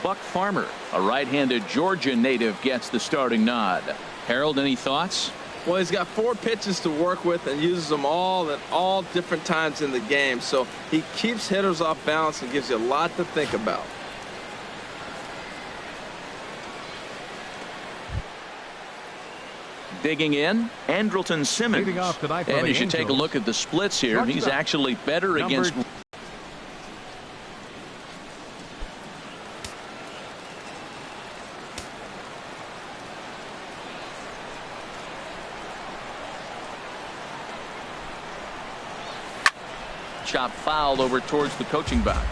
Buck Farmer, a right-handed Georgia native, gets the starting nod. Harold, any thoughts? Well, he's got 4 pitches to work with and uses them all at all different times in the game. So he keeps hitters off balance and gives you a lot to think about. Digging in, Andrelton Simmons. And you should take a look at the splits here. He's actually better against. Chop fouled over towards the coaching box.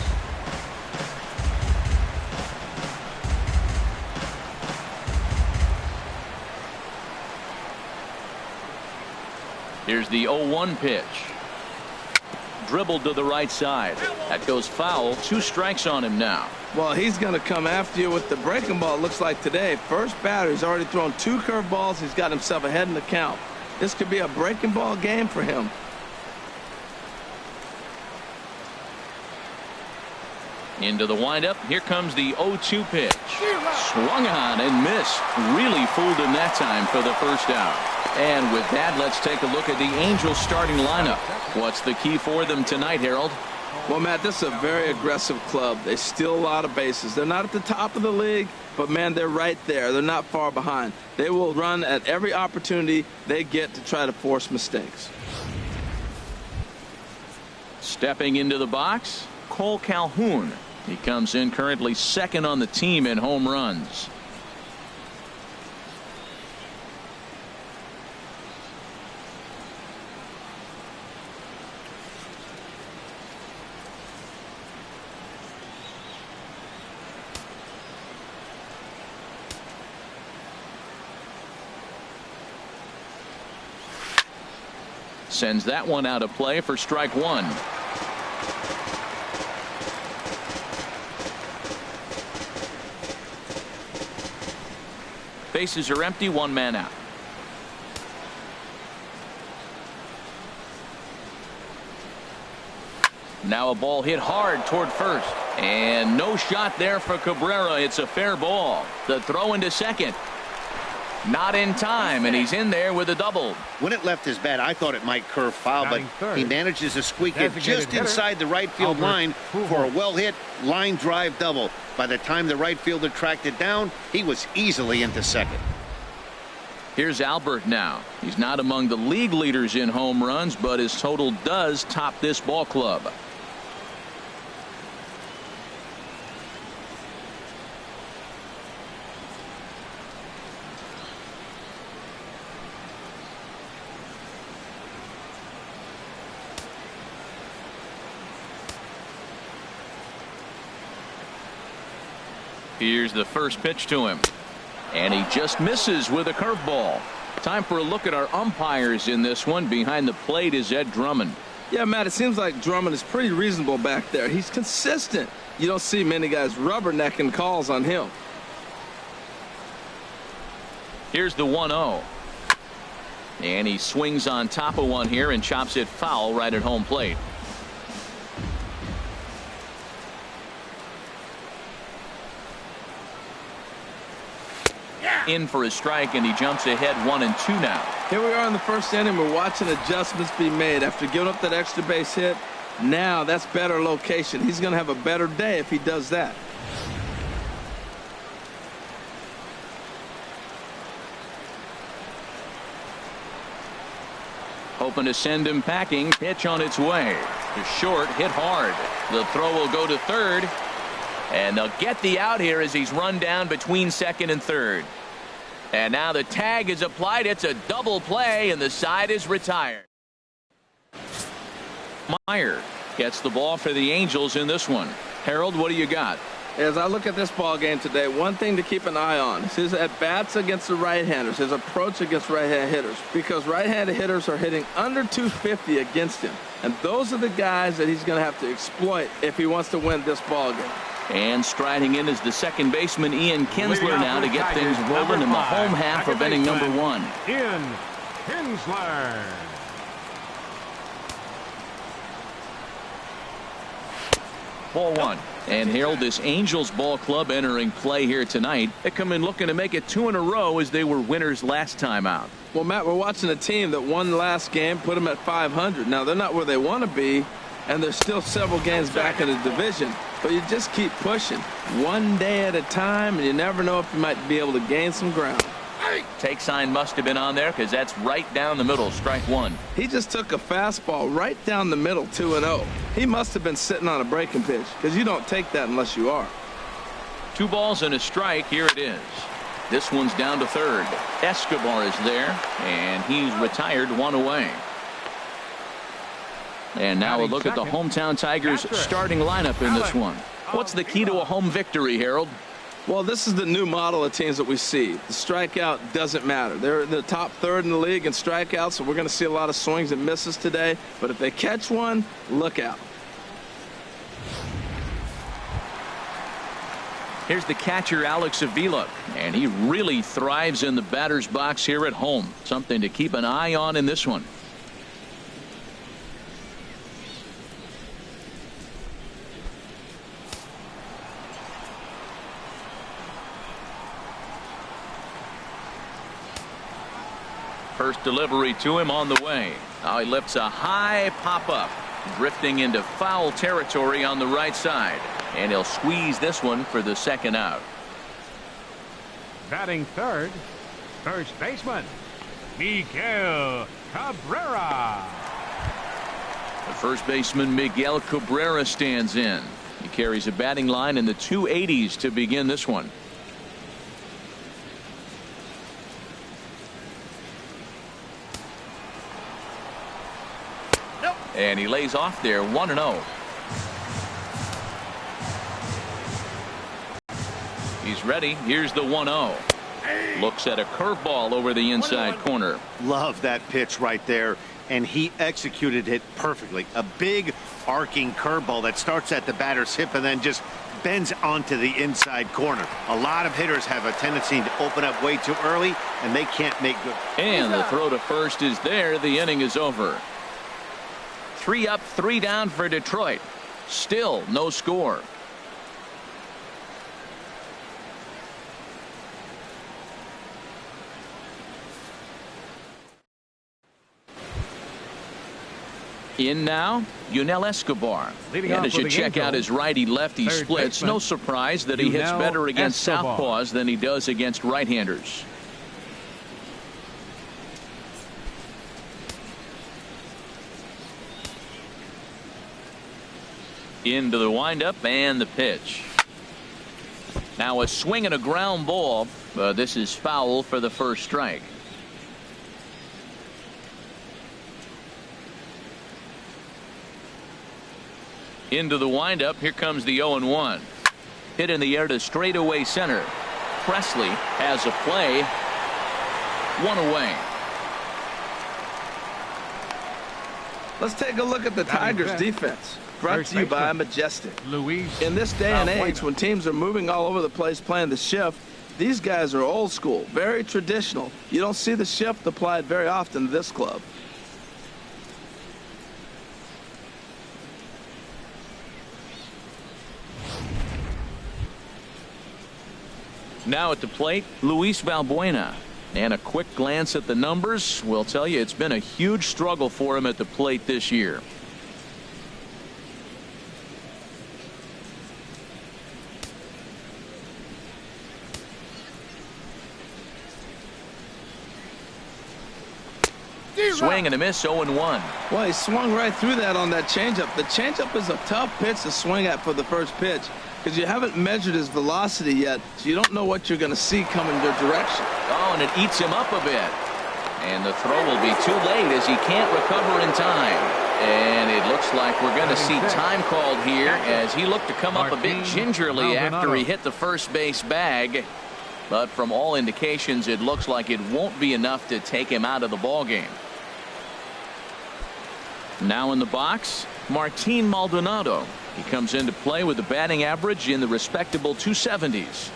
Here's the 0-1 pitch. Dribbled to the right side. That goes foul. 2 strikes on him now. Well, he's going to come after you with the breaking ball, it looks like today. First batter, he's already thrown 2 curveballs. He's got himself ahead in the count. This could be a breaking ball game for him. Into the windup. Here comes the 0-2 pitch. Swung on and missed. Really fooled him that time for the first out. And with that, let's take a look at the Angels starting lineup. What's the key for them tonight, Harold? Well, Matt, this is a very aggressive club. They steal a lot of bases. They're not at the top of the league, but, man, they're right there. They're not far behind. They will run at every opportunity they get to try to force mistakes. Stepping into the box, Cole Calhoun. He comes in currently second on the team in home runs. Sends that one out of play for strike 1. Bases are empty, 1 man out. Now a ball hit hard toward first. And no shot there for Cabrera. It's a fair ball. The throw into second. Not in time, and he's in there with a double. When it left his bat, I thought it might curve foul, but he manages to squeak it just inside the right field line for a well-hit line drive double. By the time the right fielder tracked it down, he was easily into second. Here's Albert now. He's not among the league leaders in home runs, but his total does top this ball club. Here's the first pitch to him. And he just misses with a curveball. Time for a look at our umpires in this one. Behind the plate is Ed Drummond. Yeah, Matt, it seems like Drummond is pretty reasonable back there. He's consistent. You don't see many guys rubbernecking calls on him. Here's the 1-0. And he swings on top of one here and chops it foul right at home plate. In for a strike, and he jumps ahead 1-2 now. Here we are in the first inning. We're watching adjustments be made after giving up that extra base hit. Now that's better location. He's going to have a better day if he does that. Hoping to send him packing. Pitch on its way. To short, hit hard. The throw will go to third. And they'll get the out here as he's run down between second and third. And now the tag is applied. It's a double play, and the side is retired. Meyer gets the ball for the Angels in this one. Harold, what do you got? As I look at this ball game today, one thing to keep an eye on is his at-bats against the right-handers, his approach against right-hand hitters, because right-handed hitters are hitting under 250 against him. And those are the guys that he's going to have to exploit if he wants to win this ball game. And striding in is the second baseman Ian Kinsler now to get things rolling in the home half of inning number 1. Ian Kinsler. 4-1. And Harold, this Angels ball club entering play here tonight. They come in looking to make it 2 in a row as they were winners last time out. Well, Matt, we're watching a team that won last game, put them at 500. Now, they're not where they want to be, and they're still several games back in the division. But you just keep pushing one day at a time, and you never know if you might be able to gain some ground. Take sign must have been on there because that's right down the middle. Strike one. He just took a fastball right down the middle, 2-0. He must have been sitting on a breaking pitch because you don't take that unless you are. 2 balls and a strike. Here it is. This one's down to third. Escobar is there, and he's retired 1 away. And now a look at the hometown Tigers starting lineup in this one. What's the key to a home victory, Harold? Well, this is the new model of teams that we see. The strikeout doesn't matter. They're in the top third in the league in strikeouts, so we're going to see a lot of swings and misses today. But if they catch one, look out. Here's the catcher, Alex Avila, and he really thrives in the batter's box here at home. Something to keep an eye on in this one. First delivery to him on the way. Now he lifts a high pop-up, drifting into foul territory on the right side. And he'll squeeze this one for the second out. Batting third, first baseman, Miguel Cabrera. The first baseman, Miguel Cabrera, stands in. He carries a batting line in the 280s to begin this one. And he lays off there 1-0. He's ready. Here's the 1-0. Looks at a curveball over the inside corner. Love that pitch right there, and he executed it perfectly. A big arcing curveball that starts at the batter's hip and then just bends onto the inside corner. A lot of hitters have a tendency to open up way too early, and they can't make good. And the throw to first is there. The inning is over. 3 up, 3 down for Detroit. Still no score. In now, Yunel Escobar. And as you check out his righty-lefty splits, no surprise that he hits better against southpaws than he does against right-handers. Into the windup and the pitch. Now a swing and a ground ball. This is foul for the first strike. Into the windup. Here comes the 0-1. Hit in the air to straightaway center. Presley has a play. 1 away. Let's take a look at the Tigers defense. Brought to you by Majestic. In this day and age, when teams are moving all over the place playing the shift, these guys are old school, very traditional. You don't see the shift applied very often to this club. Now at the plate, Luis Valbuena. And a quick glance at the numbers will tell you it's been a huge struggle for him at the plate this year. Swing and a miss, 0-1. Well, he swung right through that on that changeup. The changeup is a tough pitch to swing at for the first pitch because you haven't measured his velocity yet, so you don't know what you're going to see coming your direction. Oh, and it eats him up a bit. And the throw will be too late as he can't recover in time. And it looks like we're going to see time called here as he looked to come up a bit gingerly after he hit the first base bag. But from all indications, it looks like it won't be enough to take him out of the ballgame. Now in the box, Martin Maldonado. He comes into play with a batting average in the respectable 270s.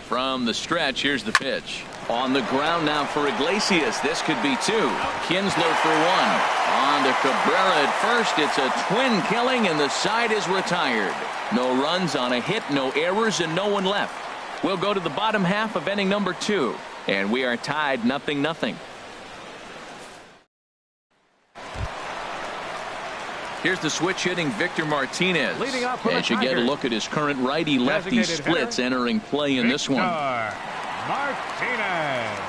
From the stretch, here's the pitch. On the ground now for Iglesias. This could be two. Kinsler for one. On to Cabrera at first. It's a twin killing, and the side is retired. No runs on a hit, no errors, and no one left. We'll go to the bottom half of inning number 2, and we are tied 0-0. Here's the switch hitting Victor Martinez. As you get a look at his current righty-lefty splits entering play in this one. Martinez.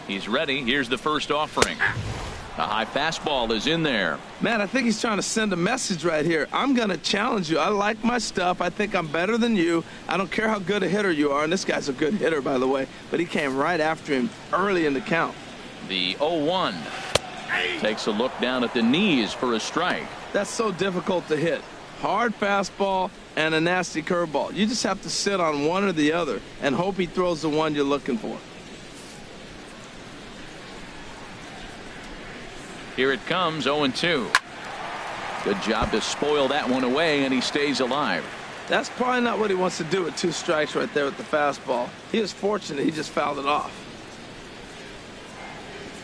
He's ready. Here's the first offering. A high fastball is in there. Man, I think he's trying to send a message right here. I'm going to challenge you. I like my stuff. I think I'm better than you. I don't care how good a hitter you are. And this guy's a good hitter, by the way. But he came right after him early in the count. The 0-1. Takes a look down at the knees for a strike. That's so difficult to hit. Hard fastball and a nasty curveball. You just have to sit on one or the other and hope he throws the one you're looking for. Here it comes, 0-2. Good job to spoil that one away, and he stays alive. That's probably not what he wants to do with 2 strikes right there with the fastball. He is fortunate he just fouled it off.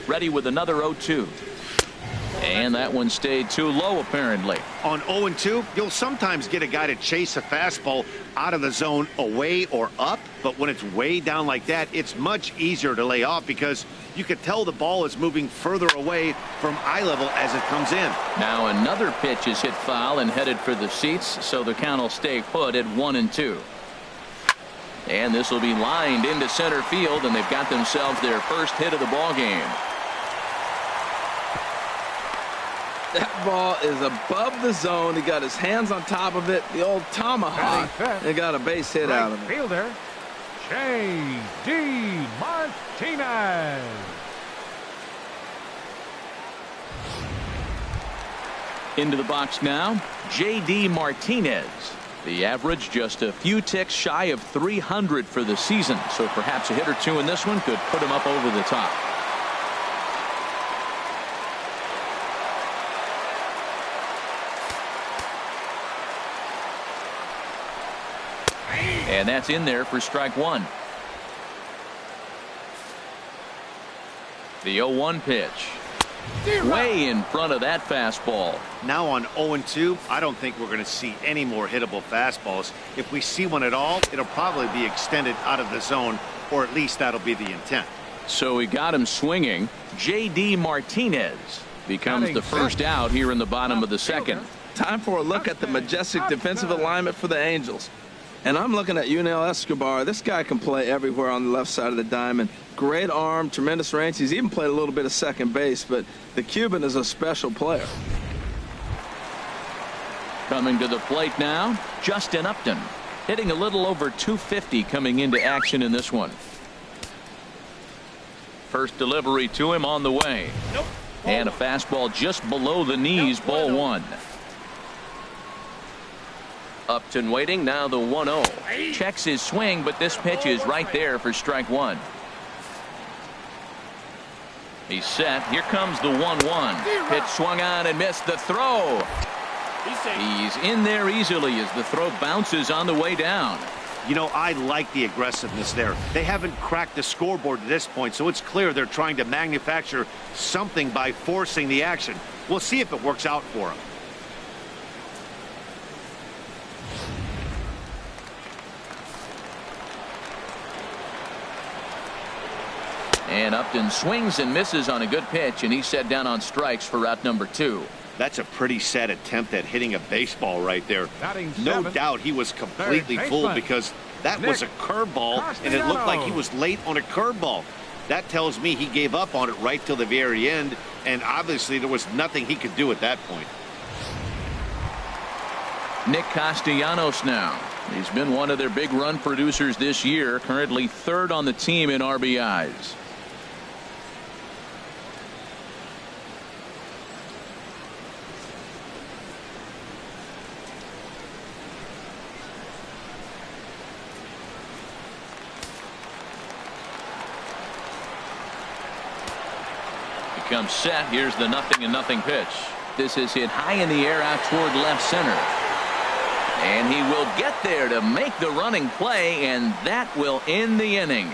Ready with another 0-2. And that one stayed too low, apparently. On 0-2, you'll sometimes get a guy to chase a fastball out of the zone away or up, but when it's way down like that, it's much easier to lay off because you could tell the ball is moving further away from eye level as it comes in. Now another pitch is hit foul and headed for the seats, so the count will stay put at 1-2. And this will be lined into center field, and they've got themselves their first hit of the ball game. That ball is above the zone. He got his hands on top of it. The old tomahawk. And got a base hit out of it. Fielder, J.D. Martinez. Into the box now, J.D. Martinez. The average just a few ticks shy of 300 for the season, so perhaps a hit or two in this one could put him up over the top. And that's in there for strike 1. The 0-1 pitch. Way in front of that fastball. Now on 0-2, I don't think we're going to see any more hittable fastballs. If we see one at all, it'll probably be extended out of the zone, or at least that'll be the intent. So he got him swinging. J.D. Martinez becomes the first out here in the bottom of the second. Time for a look at the majestic defensive alignment for the Angels. And I'm looking at Yunel Escobar. This guy can play everywhere on the left side of the diamond. Great arm, tremendous range. He's even played a little bit of second base, but the Cuban is a special player. Coming to the plate now, Justin Upton. Hitting a little over 250 coming into action in this one. First delivery to him on the way. And a fastball just below the knees, ball 1. Upton waiting, now the 1-0. Checks his swing, but this pitch is right there for strike 1. He's set. Here comes the 1-1. Pitch swung on and missed the throw. He's in there easily as the throw bounces on the way down. You know, I like the aggressiveness there. They haven't cracked the scoreboard at this point, so it's clear they're trying to manufacture something by forcing the action. We'll see if it works out for them. And Upton swings and misses on a good pitch, and he's set down on strikes for route number 2. That's a pretty sad attempt at hitting a baseball right there. No doubt he was completely fooled because that was a curveball, and it looked like he was late on a curveball. That tells me he gave up on it right till the very end, and obviously there was nothing he could do at that point. Nick Castellanos now. He's been one of their big run producers this year, currently 3rd on the team in RBIs. Comes set. Here's the 0-0 pitch. This is hit high in the air out toward left center. And he will get there to make the running play, and that will end the inning.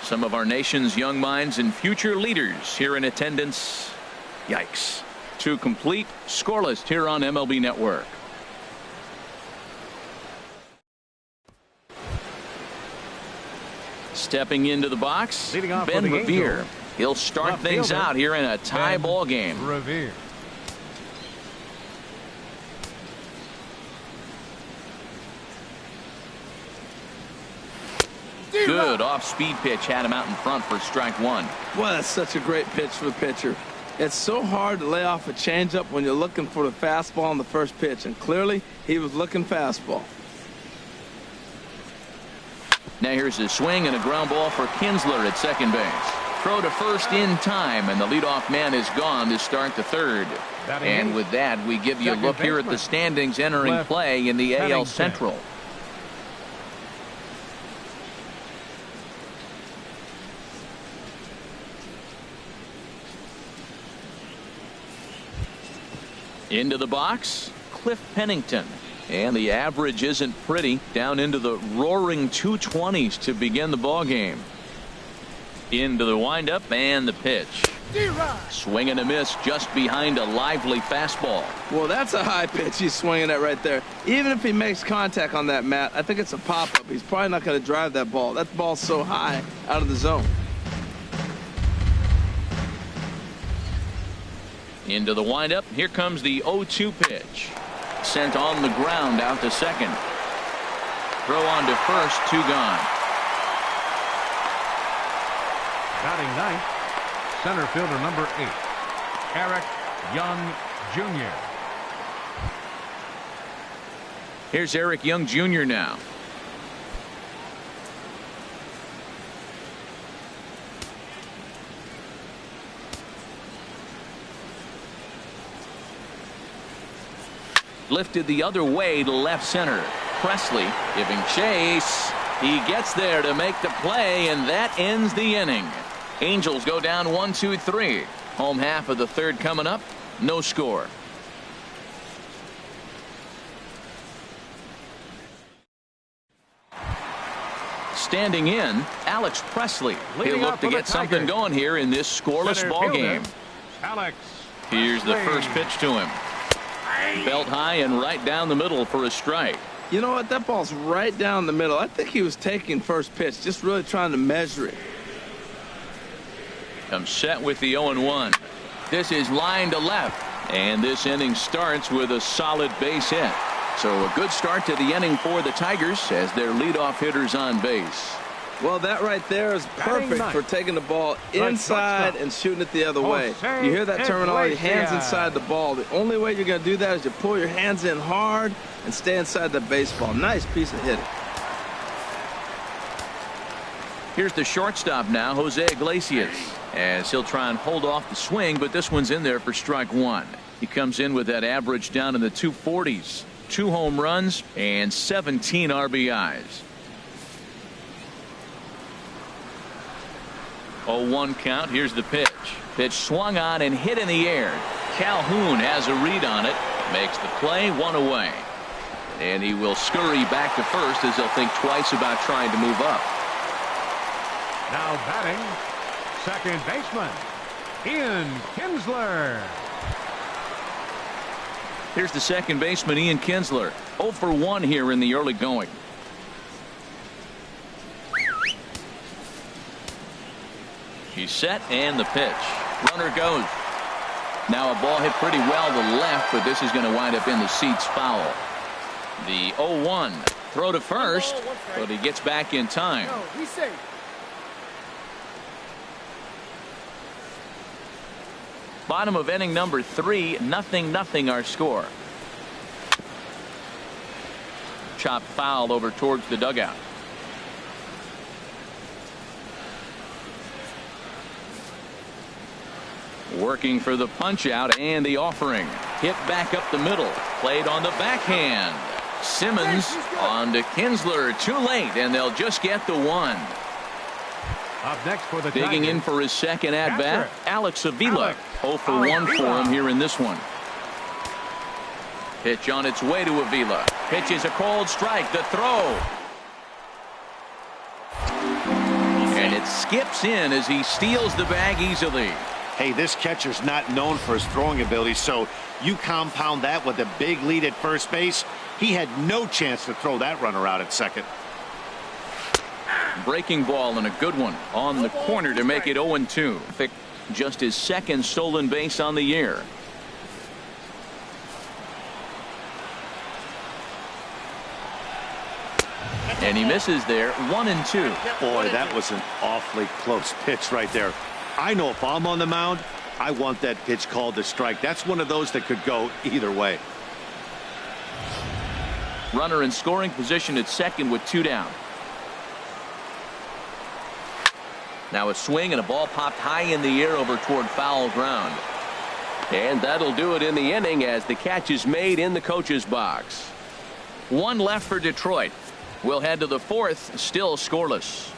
Some of our nation's young minds and future leaders here in attendance. Yikes. 2 complete, scoreless here on MLB Network. Stepping into the box, Ben Revere. He'll start things out here in a tie ball game. Revere. Good off-speed pitch had him out in front for strike 1. Well, that's such a great pitch for the pitcher. It's so hard to lay off a changeup when you're looking for the fastball on the first pitch, and clearly he was looking fastball. Now here's a swing and a ground ball for Kinsler at second base. Throw to first in time, and the leadoff man is gone to start the third. And with that, we give you a look here at the standings entering play in the AL Central. Into the box, Cliff Pennington. And the average isn't pretty, down into the roaring 220s to begin the ball game. Into the windup and the pitch. Swing and a miss just behind a lively fastball. Well, that's a high pitch he's swinging at right there. Even if he makes contact on that, Matt, I think it's a pop-up. He's probably not going to drive that ball. That ball's so high out of the zone. Into the windup. Here comes the 0-2 pitch. Sent on the ground out to second. Throw on to first, 2 gone. Batting ninth, center fielder number 8, Eric Young Jr. Here's Eric Young Jr. now. Lifted the other way to left center. Presley giving chase. He gets there to make the play, and that ends the inning. Angels go down 1-2-3. Home half of the third coming up. No score. Standing in, Alex Presley. He'll look to get something going here in this scoreless ball game. Alex. Here's the first pitch to him. Belt high and right down the middle for a strike. You know what? That ball's right down the middle. I think he was taking first pitch, just really trying to measure it. I'm set with the 0-1. This is line to left, and this inning starts with a solid base hit. So a good start to the inning for the Tigers as their leadoff hitter's on base. Well, that right there is perfect for taking the ball inside and shooting it the other way. You hear that terminology, hands inside the ball. The only way you're going to do that is you pull your hands in hard and stay inside the baseball. Nice piece of hitting. Here's the shortstop now, Jose Iglesias, as he'll try and hold off the swing, but this one's in there for strike 1. He comes in with that average down in the 240s. 2 home runs and 17 RBIs. 0-1 count. Here's the pitch. Pitch swung on and hit in the air. Calhoun has a read on it. Makes the play, 1 away. And he will scurry back to first as he'll think twice about trying to move up. Now batting, second baseman, Ian Kinsler. Here's the second baseman, Ian Kinsler. 0 for 1 here in the early going. He's set, and the pitch. Runner goes. Now a ball hit pretty well to left, but this is going to wind up in the seats foul. The 0-1 throw to first, but he gets back in time. No, he's safe. Bottom of inning number 3, 0-0 our score. Chop foul over towards the dugout. Working for the punch out and the offering. Hit back up the middle. Played on the backhand. Simmons on to Kinsler. Too late, and they'll just get the 1. Up next for the Digging in for his second at-bat, Alex Avila. 0 for 1 for him here in this one. Pitch on its way to Avila. Pitch is a cold strike. The throw. And it skips in as he steals the bag easily. Hey, this catcher's not known for his throwing ability, so you compound that with a big lead at first base. He had no chance to throw that runner out at second. Breaking ball and a good one on the corner to make it 0-2. Just his second stolen base on the year. And he misses there. 1-2. Boy, that was an awfully close pitch right there. I know if I'm on the mound, I want that pitch called a strike. That's one of those that could go either way. Runner in scoring position at second with 2 down. Now a swing and a ball popped high in the air over toward foul ground. And that'll do it in the inning as the catch is made in the coach's box. 1 left for Detroit. We'll head to the 4th, still scoreless.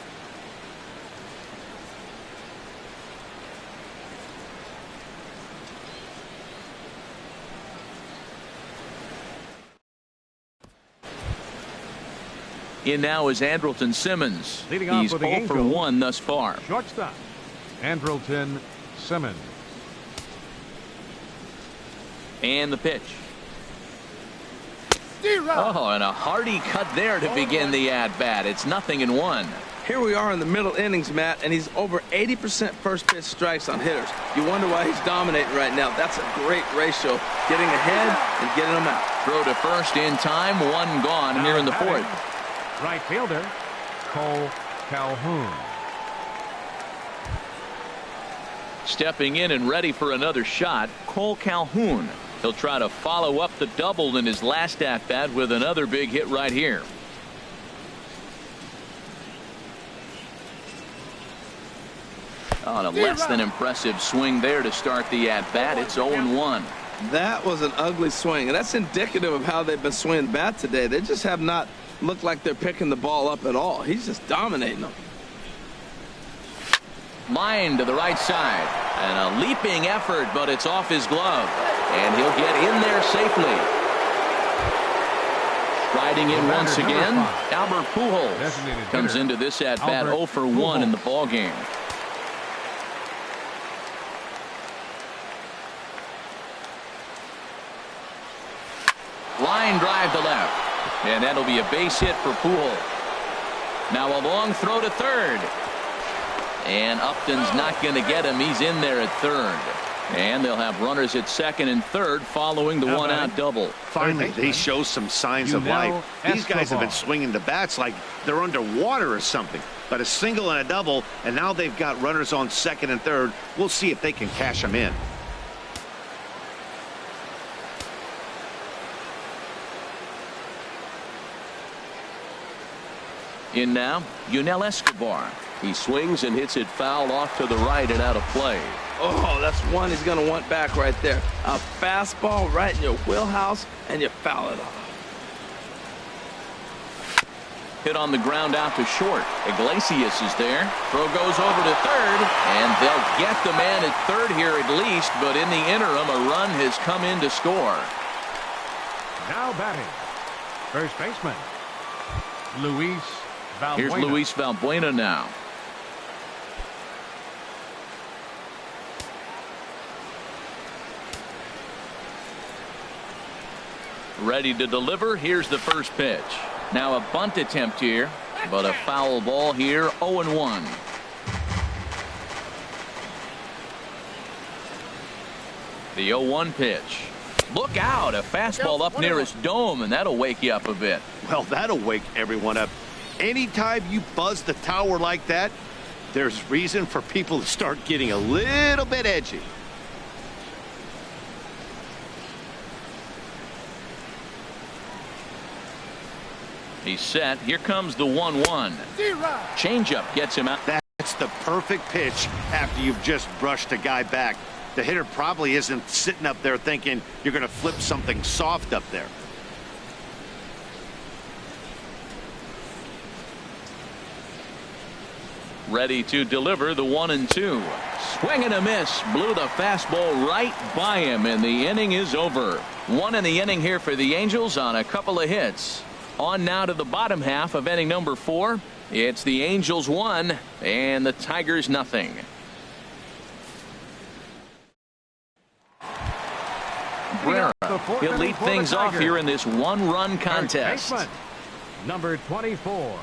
In now is Andrelton Simmons. Leading off He's for the 0 for 1 thus far. Shortstop, Andrelton Simmons. And the pitch. Oh, and a hearty cut there to begin the at-bat. It's 0-1. Here we are in the middle innings, Matt, and he's over 80% first pitch strikes on hitters. You wonder why he's dominating right now. That's a great ratio. Getting ahead and getting them out. Throw to first in time. 1 gone here in the 4th. Right fielder, Cole Calhoun. Stepping in and ready for another shot, Cole Calhoun. He'll try to follow up the double in his last at-bat with another big hit right here. On a less than impressive swing there to start the at-bat. It's 0-1. That was an ugly swing, and that's indicative of how they've been swinging bat today. They just have not looked like they're picking the ball up at all. He's just dominating them. Line to the right side. And a leaping effort, but it's off his glove. And he'll get in there safely. Striding in once again, Albert Pujols comes into this at-bat 0 for 1 in the ballgame. Line drive to left. And that'll be a base hit for Pujols. Now a long throw to third. And Upton's not going to get him. He's in there at third. And they'll have runners at second and third following the one-out double. Finally, they show some signs of life. These guys have been swinging the bats like they're underwater or something. But a single and a double, and now they've got runners on second and third. We'll see if they can cash them in. In now, Yunel Escobar. He swings and hits it foul off to the right and out of play. Oh, that's one he's going to want back right there. A fastball right in your wheelhouse, and you foul it off. Hit on the ground out to short. Iglesias is there. Throw goes over to third, and they'll get the man at third here at least, but in the interim, a run has come in to score. Now batting, first baseman, Luis Valbuena. Here's Luis Valbuena now. Ready to deliver. Here's the first pitch. Now a bunt attempt here, but a foul ball here. 0-1. The 0-1 pitch. Look out, a fastball up near his dome, and that'll wake you up a bit. Well, that'll wake everyone up. Anytime you buzz the tower like that, there's reason for people to start getting a little bit edgy. He's set. Here comes the 1-1. Changeup gets him out. That's the perfect pitch after you've just brushed a guy back. The hitter probably isn't sitting up there thinking you're going to flip something soft up there. Ready to deliver the 1-2. Swing and a miss. Blew the fastball right by him, and the inning is over. One in the inning here for the Angels on a couple of hits. On now to the bottom half of inning number 4. It's the Angels 1 and the Tigers nothing. Cabrera, he'll lead things off here in this one-run contest. Number 24.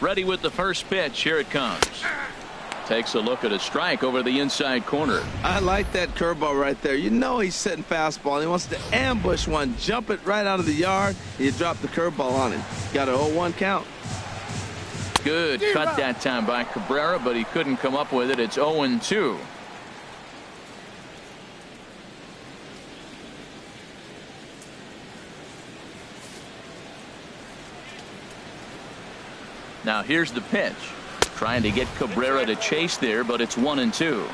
Ready with the first pitch. Here it comes. Takes a look at a strike over the inside corner. I like that curveball right there. You know he's setting fastball, and he wants to ambush one, jump it right out of the yard. You drop the curveball on him. Got an 0-1 count. Good cut that time by Cabrera, but he couldn't come up with it. It's 0-2. Now here's the pitch. Trying to get Cabrera to chase there, but it's 1-2.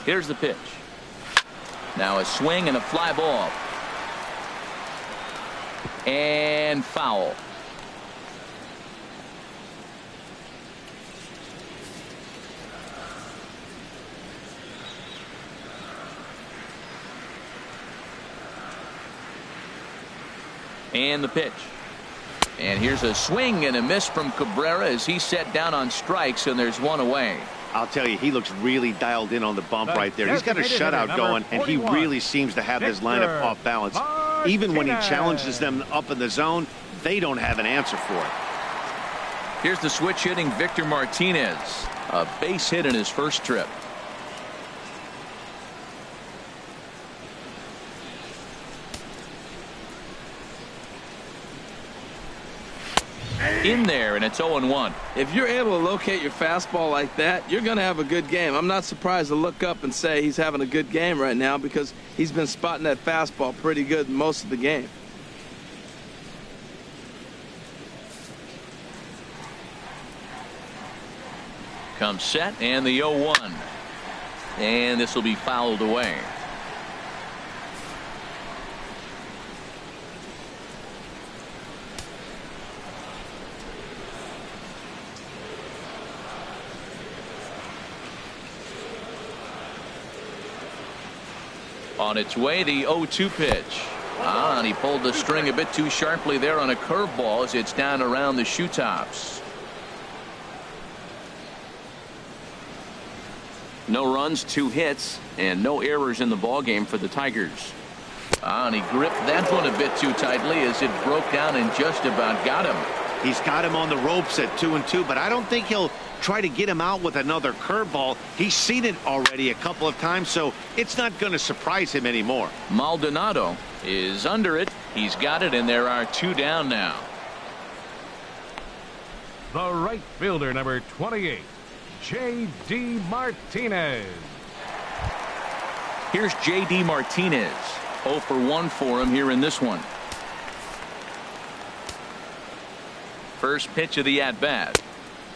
Here's the pitch. Now a swing and a fly ball. And foul. And the pitch. And here's a swing and a miss from Cabrera as he's set down on strikes, and there's one away. I'll tell you, he looks really dialed in on the bump right there. He's got a shutout going, and he really seems to have his lineup off balance. Even when he challenges them up in the zone, they don't have an answer for it. Here's the switch hitting Victor Martinez. A base hit in his first trip. In there, and it's 0-1. If you're able to locate your fastball like that, you're going to have a good game. I'm not surprised to look up and say he's having a good game right now because he's been spotting that fastball pretty good most of the game. Comes set, and the 0-1. And this will be fouled away. On its way, the 0-2 pitch. And he pulled the string a bit too sharply there on a curveball as it's down around the shoe tops. No runs, 2 hits, and no errors in the ballgame for the Tigers. And he gripped that one a bit too tightly as it broke down and just about got him. He's got him on the ropes at 2-2, but I don't think he'll try to get him out with another curveball. He's seen it already a couple of times, so it's not going to surprise him anymore. Maldonado is under it. He's got it, and there are 2 down now. The right fielder, number 28, J.D. Martinez. Here's J.D. Martinez. 0 for 1 for him here in this one. First pitch of the at-bat.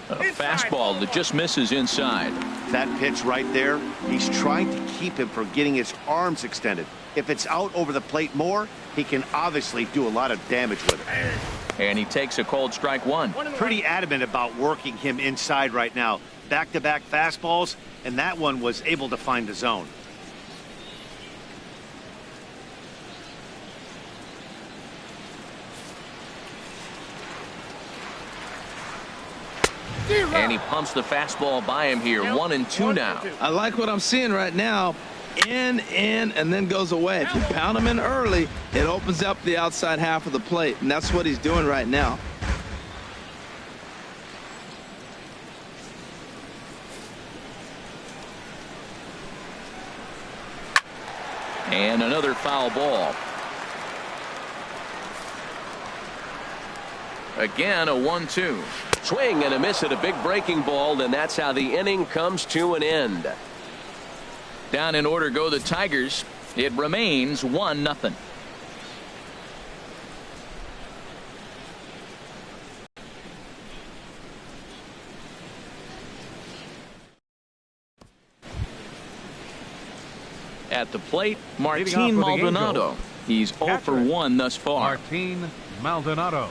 A fastball that just misses inside. That pitch right there, he's trying to keep him from getting his arms extended. If it's out over the plate more, he can obviously do a lot of damage with it. And he takes a called strike 1. Pretty adamant about working him inside right now. Back-to-back fastballs, and that one was able to find the zone. And he pumps the fastball by him here. 1-2 now. I like what I'm seeing right now. In, and then goes away. If you pound him in early, it opens up the outside half of the plate, and that's what he's doing right now. And another foul ball. Again, a 1-2. Swing and a miss at a big breaking ball, and that's how the inning comes to an end. Down in order go the Tigers. It remains 1-0. At the plate, Martin Maldonado. He's 0 for 1 thus far. Martin Maldonado.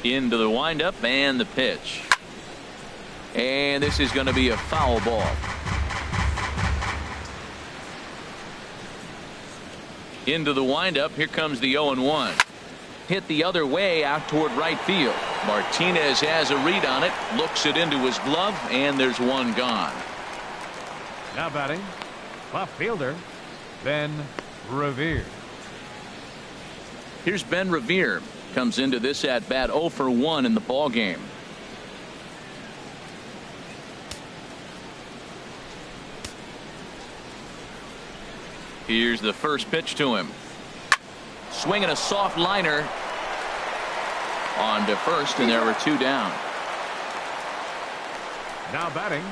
Into the windup and the pitch. And this is going to be a foul ball. Into the windup. Here comes the 0-1. Hit the other way out toward right field. Martinez has a read on it, looks it into his glove, and there's one gone. Now batting, left fielder, Ben Revere. Here's Ben Revere. Comes into this at bat 0 for 1 in the ball game. Here's the first pitch to him. Swinging a soft liner on to first, and there were 2 down. Now batting,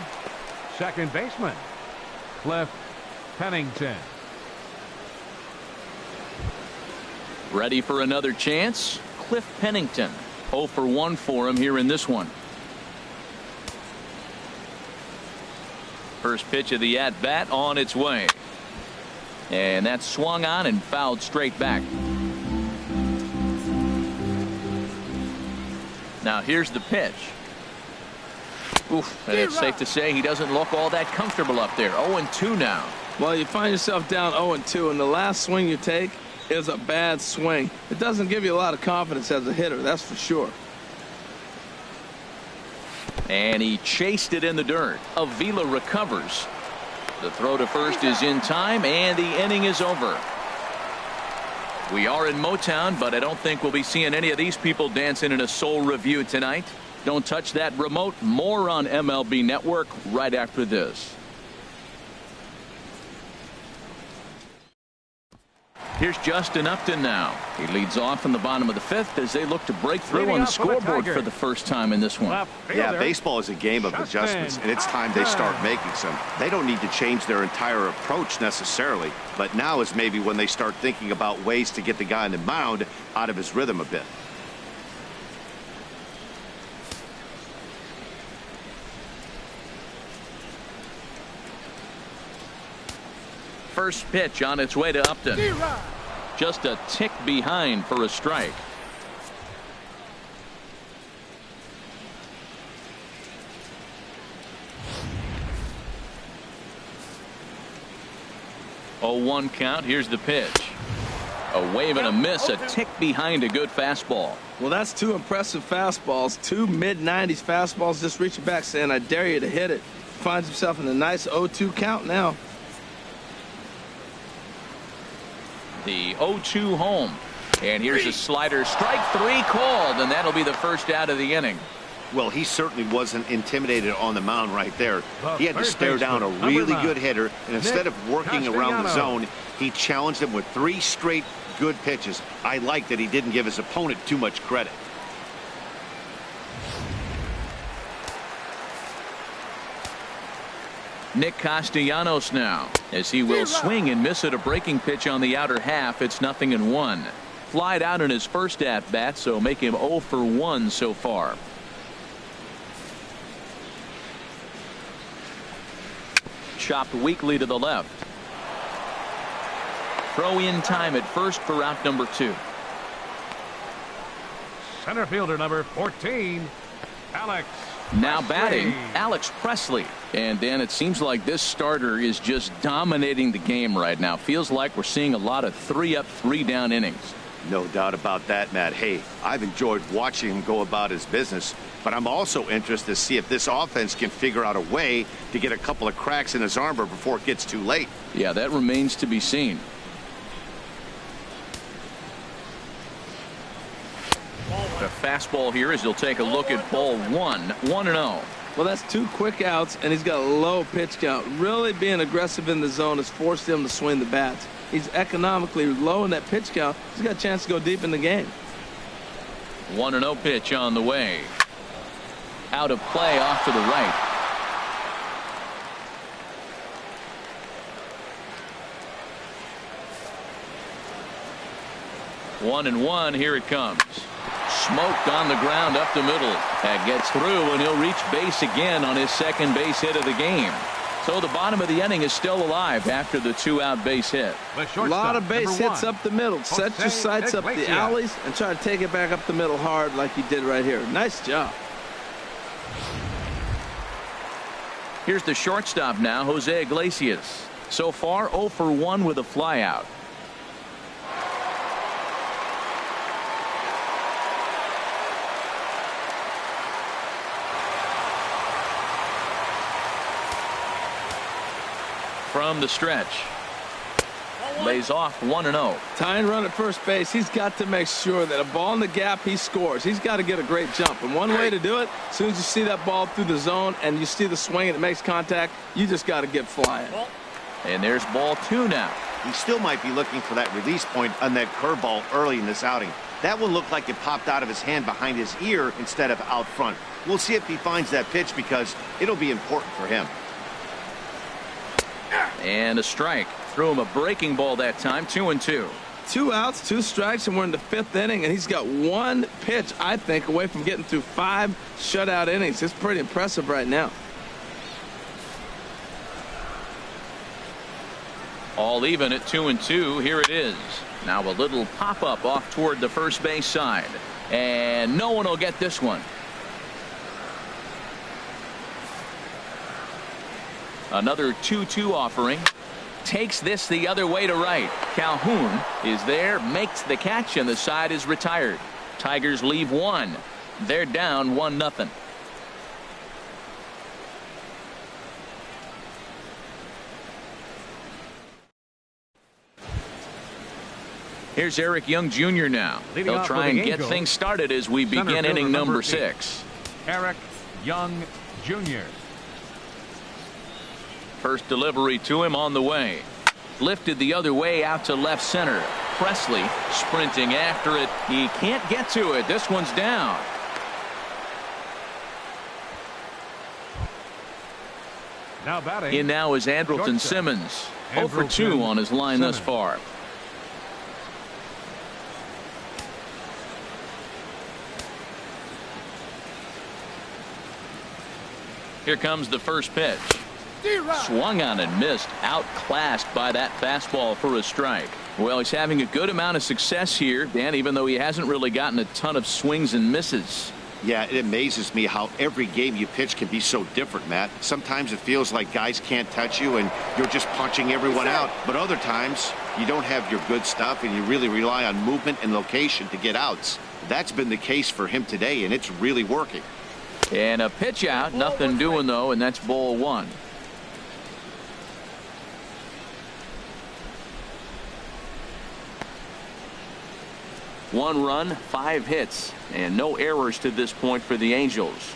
second baseman, Cliff Pennington. Ready for another chance? Cliff Pennington. 0 for 1 for him here in this one. First pitch of the at bat on its way. And that's swung on and fouled straight back. Now here's the pitch. Oof, and it's safe to say he doesn't look all that comfortable up there. 0-2 now. Well, you find yourself down 0-2, and the last swing you take is a bad swing. It doesn't give you a lot of confidence as a hitter, that's for sure. And he chased it in the dirt. Avila recovers. The throw to first is in time, and the inning is over. We are in Motown, but I don't think we'll be seeing any of these people dancing in a soul review tonight. Don't touch that remote. More on MLB Network right after this. Here's Justin Upton now. He leads off in the bottom of the 5th as they look to break through on the scoreboard for the first time in this one. Yeah, baseball is a game of adjustments, and it's time they start making some. They don't need to change their entire approach necessarily, but now is maybe when they start thinking about ways to get the guy on the mound out of his rhythm a bit. First pitch on its way to Upton. Just a tick behind for a strike. Oh, 1 count. Here's the pitch. A wave and a miss, a tick behind a good fastball. Well, that's 2 impressive fastballs. 2 mid-90s fastballs just reaching back saying, I dare you to hit it. Finds himself in a nice 0-2 count now. The 0-2 home. And here's a slider. Strike 3 called, and that'll be the first out of the inning. Well, he certainly wasn't intimidated on the mound right there. He had to stare down a really good hitter, and instead of working around the zone, he challenged him with 3 straight good pitches. I like that he didn't give his opponent too much credit. Nick Castellanos now, as he will swing and miss at a breaking pitch on the outer half. It's 0-1. Flied out in his first at bat, so make him 0 for 1 so far. Chopped weakly to the left. Throw in time at first for out number 2. Center fielder number 14, Alex. Now batting, Alex Presley. And Dan, it seems like this starter is just dominating the game right now. Feels like we're seeing a lot of 3-up, 3-down innings. No doubt about that, Matt. Hey, I've enjoyed watching him go about his business, but I'm also interested to see if this offense can figure out a way to get a couple of cracks in his armor before it gets too late. Yeah, that remains to be seen. The fastball here as he'll take a look at ball 1. 1-0. Well, that's 2 quick outs, and he's got a low pitch count. Really being aggressive in the zone has forced him to swing the bats. He's economically low in that pitch count. He's got a chance to go deep in the game. 1-0 pitch on the way. Out of play off to the right. One and one. Here it comes. smoked on the ground up the middle. That gets through, and he'll reach base again on his second base hit of the game. So the bottom of the inning is still alive after the 2-out base hit. A lot of base hits up the middle. Set your sights up the alleys and try to take it back up the middle hard like he did right here. Nice job. Here's the shortstop now, Jose Iglesias. So far 0 for 1 with a flyout. From the stretch. Lays off 1-0. Tying run at first base. He's got to make sure that a ball in the gap, he scores. He's got to get a great jump. And one way to do it, as soon as you see that ball through the zone and you see the swing and it makes contact, you just got to get flying. And there's ball 2 now. He still might be looking for that release point on that curveball early in this outing. That one looked like it popped out of his hand behind his ear instead of out front. We'll see if he finds that pitch because it'll be important for him. And a strike. Threw him a breaking ball that time. 2-2. 2 outs, 2 strikes, and we're in the 5th inning, and he's got 1 pitch, I think, away from getting through 5 shutout innings. It's pretty impressive right now. All even at 2-2. Here it is. Now a little pop-up off toward the first base side. And no one will get this one. Another 2-2 offering. Takes this the other way to right. Calhoun is there, makes the catch, and the side is retired. Tigers leave 1. They're down 1-0. Here's Eric Young Jr. now. He'll try and get things started as we begin inning number 6. Eric Young Jr. First delivery to him on the way. Lifted the other way out to left center. Presley sprinting after it. He can't get to it. This one's down. Now batting. In now is Andrelton Simmons. 0 for 2 on his line thus far. Here comes the first pitch. Swung on and missed. Outclassed by that fastball for a strike. Well, he's having a good amount of success here, Dan, even though he hasn't really gotten a ton of swings and misses. Yeah, it amazes me how every game you pitch can be so different, Matt. Sometimes it feels like guys can't touch you and you're just punching everyone out. But other times you don't have your good stuff and you really rely on movement and location to get outs. That's been the case for him today, and it's really working. And a pitch out. Nothing doing, though, and that's ball 1. One run, 5 hits, and no errors to this point for the Angels.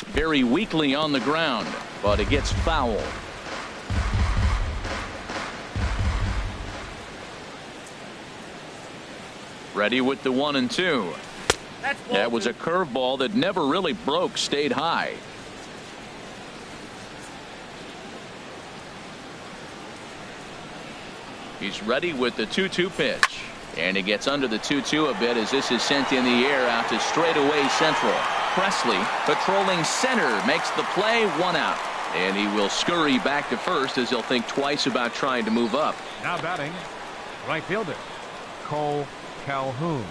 Very weakly on the ground, but it gets foul. Ready with the 1-2. That was a curveball that never really broke, stayed high. He's ready with the 2-2 pitch. And he gets under the 2-2 a bit as this is sent in the air out to straightaway central. Presley patrolling center makes the play, 1 out. And he will scurry back to first as he'll think twice about trying to move up. Now batting, right fielder, Cole Calhoun.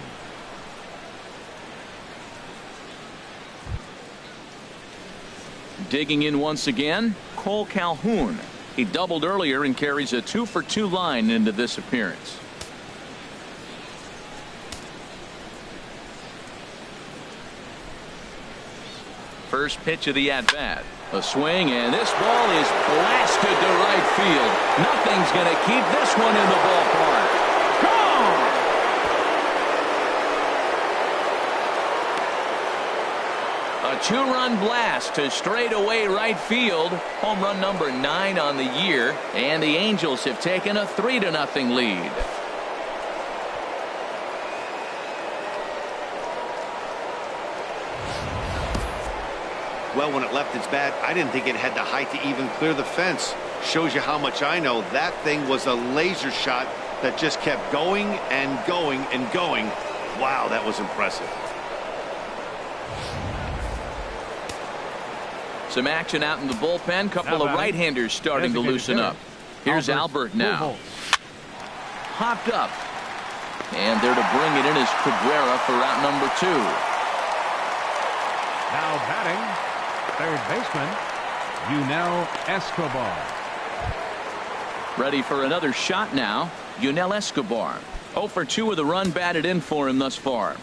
Digging in once again, Cole Calhoun. He doubled earlier and carries a 2 for 2 line into this appearance. First pitch of the at-bat. A swing, and this ball is blasted to right field. Nothing's going to keep this one in the ballpark. Gone! A 2-run blast to straightaway right field. Home run number 9 on the year, and the Angels have taken a 3-0 lead. Well, when it left its bat, I didn't think it had the height to even clear the fence. Shows you how much I know. That thing was a laser shot that just kept going and going and going. Wow, that was impressive. Some action out in the bullpen. Couple of right-handers starting to loosen up. Here's Albert now. Hopped up. And there to bring it in is Cabrera for out number 2. Now batting, third baseman, Yunel Escobar. Ready for another shot now. Yunel Escobar. 0 for 2 with a run batted in for him thus far.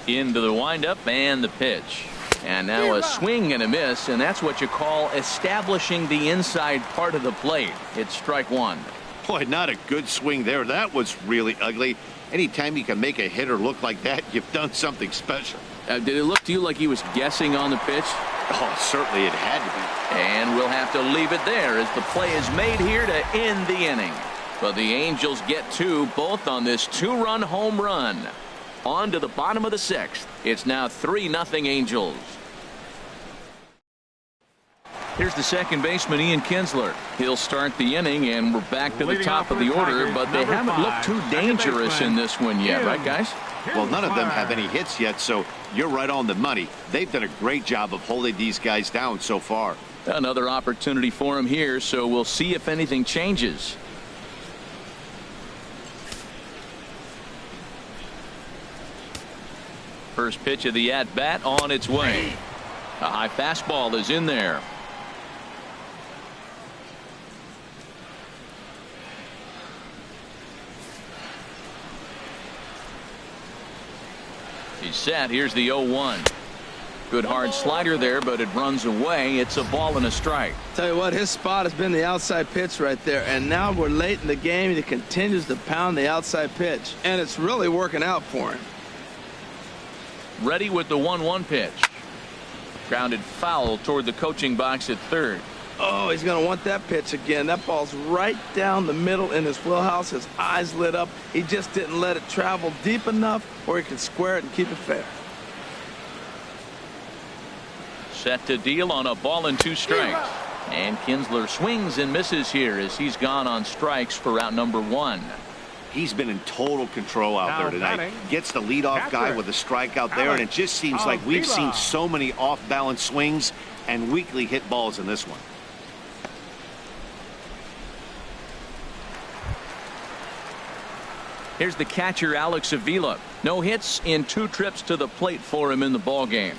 Into the windup and the pitch. And now a swing and a miss, and that's what you call establishing the inside part of the plate. It's strike 1. Boy, not a good swing there. That was really ugly. Anytime you can make a hitter look like that, you've done something special. Did it look to you like he was guessing on the pitch? Oh, certainly it had to be. And we'll have to leave it there as the play is made here to end the inning. But the Angels get 2, both on this 2-run home run. On to the bottom of the 6th. It's now 3-0 Angels. Here's the second baseman, Ian Kinsler. He'll start the inning, and we're back to the top of the order, but they haven't looked too dangerous in this one yet, right, guys? Well, none of them have any hits yet, so you're right on the money. They've done a great job of holding these guys down so far. Another opportunity for him here, so we'll see if anything changes. First pitch of the at-bat on its way. A high fastball is in there. He's set. Here's the 0-1. Good hard slider there, but it runs away. It's a ball and a strike. Tell you what, his spot has been the outside pitch right there, and now we're late in the game and he continues to pound the outside pitch, and it's really working out for him. Ready with the 1-1 pitch. Grounded foul toward the coaching box at third. Oh, he's going to want that pitch again. That ball's right down the middle in his wheelhouse. His eyes lit up. He just didn't let it travel deep enough where he could square it and keep it fair. Set to deal on a ball and 2 strikes. And Kinsler swings and misses here as he's gone on strikes for out number 1. He's been in total control out there tonight. Gets the leadoff guy with a strikeout there, and it just seems like we've seen so many off-balance swings and weakly hit balls in this one. Here's the catcher, Alex Avila. No hits in 2 trips to the plate for him in the ballgame.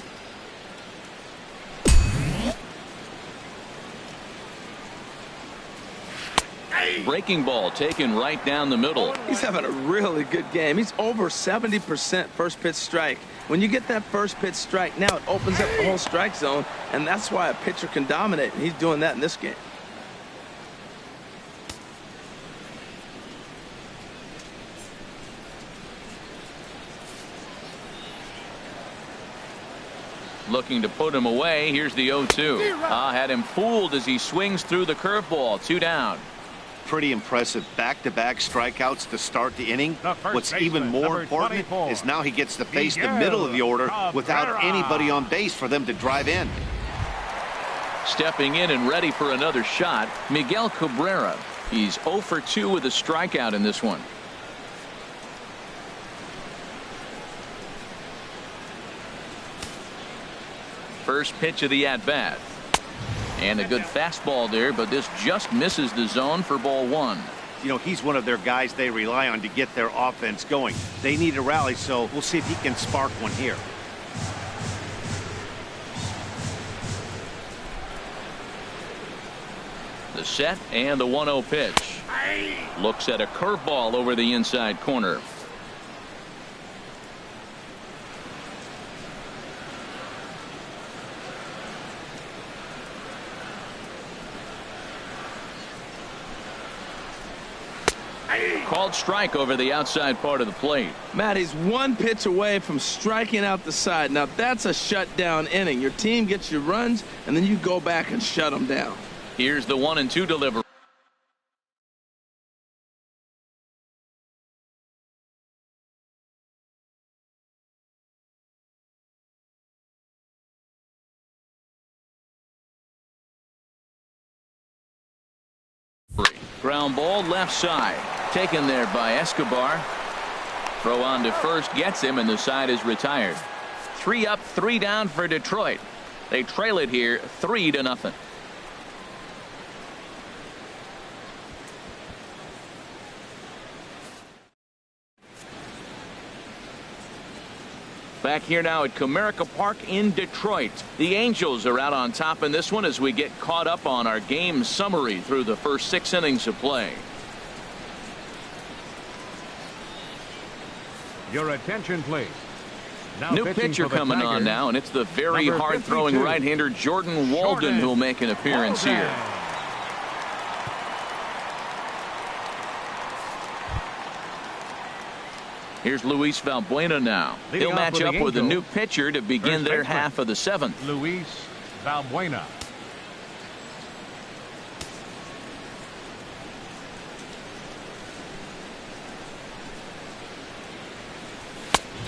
Breaking ball taken right down the middle. He's having a really good game. He's over 70% first pitch strike. When you get that first pitch strike, now it opens up the whole strike zone, and that's why a pitcher can dominate, and he's doing that in this game. Looking to put him away. Here's the 0-2. Had him fooled as he swings through the curveball. 2 down. Pretty impressive back-to-back strikeouts to start the inning. What's even more important is now he gets to face the middle of the order without anybody on base for them to drive in. Stepping in and ready for another shot, Miguel Cabrera. He's 0 for 2 with a strikeout in this one. First pitch of the at-bat. And a good fastball there, but this just misses the zone for ball 1. You know, he's one of their guys they rely on to get their offense going. They need a rally, so we'll see if he can spark one here. The set and the 1-0 pitch. Looks at a curveball over the inside corner. Called strike over the outside part of the plate. Matt, he's 1 pitch away from striking out the side. Now that's a shutdown inning. Your team gets your runs, and then you go back and shut them down. Here's the 1-2 delivery. Ground ball left side. Taken there by Escobar. Throw on to first gets him, and the side is retired. 3 up, 3 down for Detroit. They trail it here 3-0. Back here now at Comerica Park in Detroit. The Angels are out on top in this one as we get caught up on our game summary through the first 6 innings of play. Your attention, please. Now new pitcher coming on now, and it's the very hard-throwing right-hander Jordan Walden who'll make an appearance here. Here's Luis Valbuena now. He'll match up with a new pitcher to begin their half of the 7th. Luis Valbuena.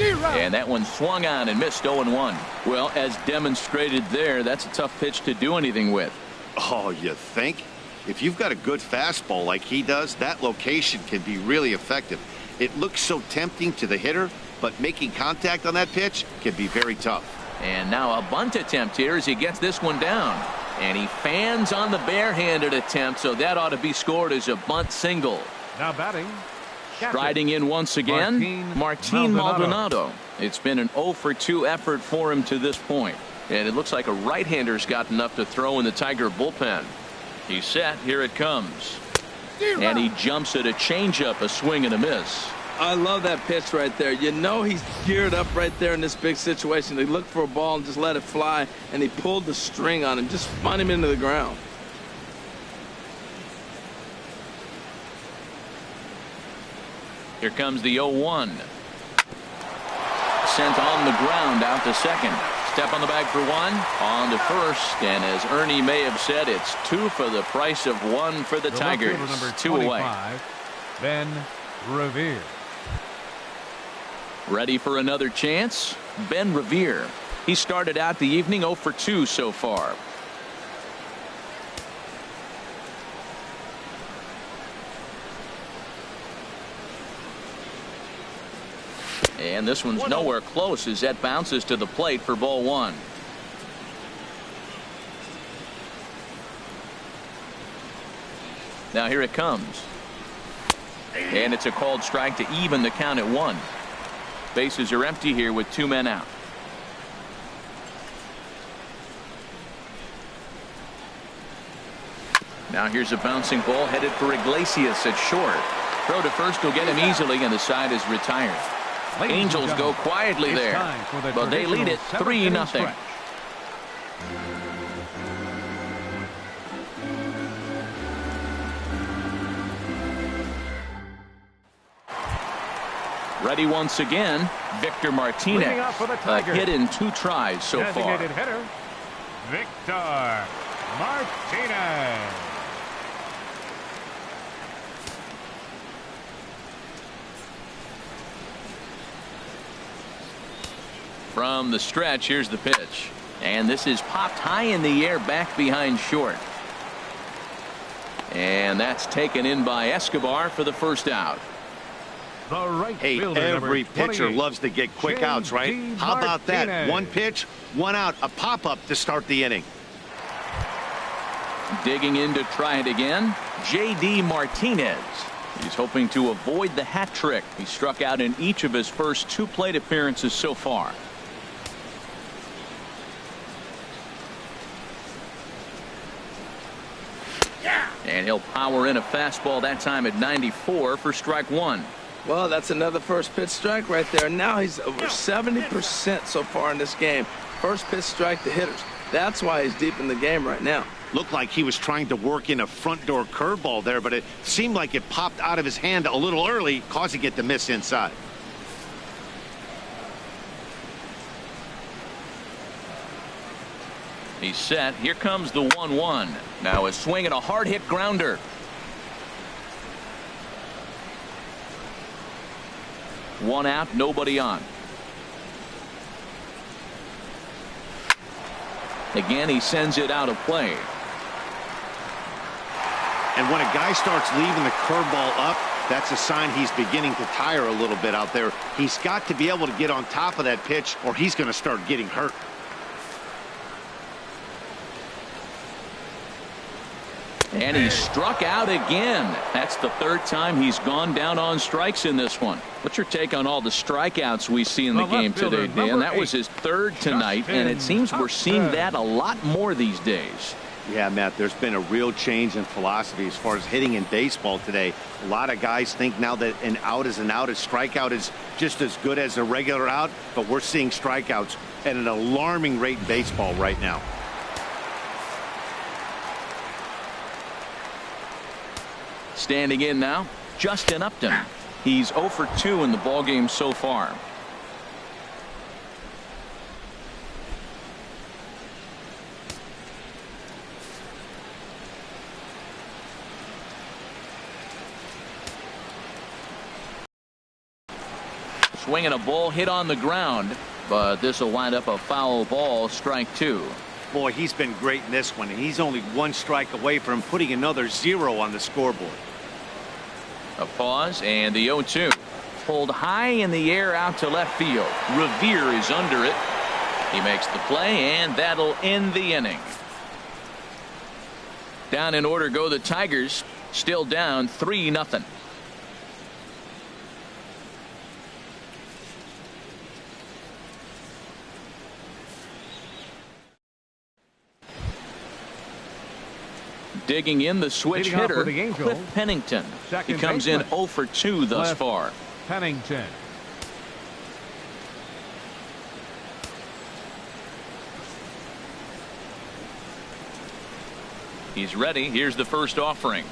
And that one swung on and missed 0-1. Well, as demonstrated there, that's a tough pitch to do anything with. Oh, you think? If you've got a good fastball like he does, that location can be really effective. It looks so tempting to the hitter, but making contact on that pitch can be very tough. And now a bunt attempt here as he gets this one down. And he fans on the barehanded attempt, so that ought to be scored as a bunt single. Now batting. Striding in once again, Martin Maldonado. It's been an 0-for-2 effort for him to this point. And it looks like a right-hander's got enough to throw in the Tiger bullpen. He's set. Here it comes. And he jumps at a changeup, a swing and a miss. I love that pitch right there. You know he's geared up right there in this big situation. They looked for a ball and just let it fly, and he pulled the string on him, just spun him into the ground. Here comes the 0-1. Sent on the ground out to second. Step on the bag for 1. On to first. And as Ernie may have said, it's 2 for the price of 1 for the Tigers. 2 away. Ben Revere. Ready for another chance? Ben Revere. He started out the evening 0-for-2 so far. And this one's nowhere close as that bounces to the plate for ball 1. Now here it comes. And it's a called strike to even the count at 1. Bases are empty here with 2 men out. Now here's a bouncing ball headed for Iglesias at short. Throw to first will get him easily, and the side is retired. Angels go quietly there, but they lead it 3-0. Ready once again, Victor Martinez. A hit in 2 tries so far. Designated hitter, Victor Martinez. From the stretch, here's the pitch. And this is popped high in the air back behind short. And that's taken in by Escobar for the first out. Hey, every pitcher loves to get quick outs, right? How about that? 1 pitch, 1 out, a pop-up to start the inning. Digging in to try it again, J.D. Martinez. He's hoping to avoid the hat trick. He struck out in each of his first 2 plate appearances so far. And he'll power in a fastball that time at 94 for strike 1. Well, that's another first pitch strike right there. Now he's over 70% so far in this game. First pitch strike to hitters. That's why he's deep in the game right now. Looked like he was trying to work in a front door curveball there, but it seemed like it popped out of his hand a little early, causing it to miss inside. He's set. Here comes the 1-1. Now a swing and a hard hit grounder. One out, nobody on. Again, he sends it out of play. And when a guy starts leaving the curveball up, that's a sign he's beginning to tire a little bit out there. He's got to be able to get on top of that pitch or he's going to start getting hurt. And he struck out again. That's the third time he's gone down on strikes in this one. What's your take on all the strikeouts we see in the game today, Dan? That was his third tonight, and it seems we're seeing that a lot more these days. Yeah, Matt, there's been a real change in philosophy as far as hitting in baseball today. A lot of guys think now that an out is an out, a strikeout is just as good as a regular out, but we're seeing strikeouts at an alarming rate in baseball right now. Standing in now, Justin Upton. He's 0 for 2 in the ballgame so far. Swinging a ball hit on the ground, but this will wind up a foul ball, strike 2. Boy, he's been great in this one, and he's only one strike away from putting another 0 on the scoreboard. A pause and the 0-2. Pulled high in the air out to left field. Revere is under it. He makes the play, and that'll end the inning. Down in order go the Tigers. Still down 3-0. Digging in the switch hitter, Cliff Pennington. He comes in 0 for 2 thus far. Pennington. He's ready. Here's the first offering.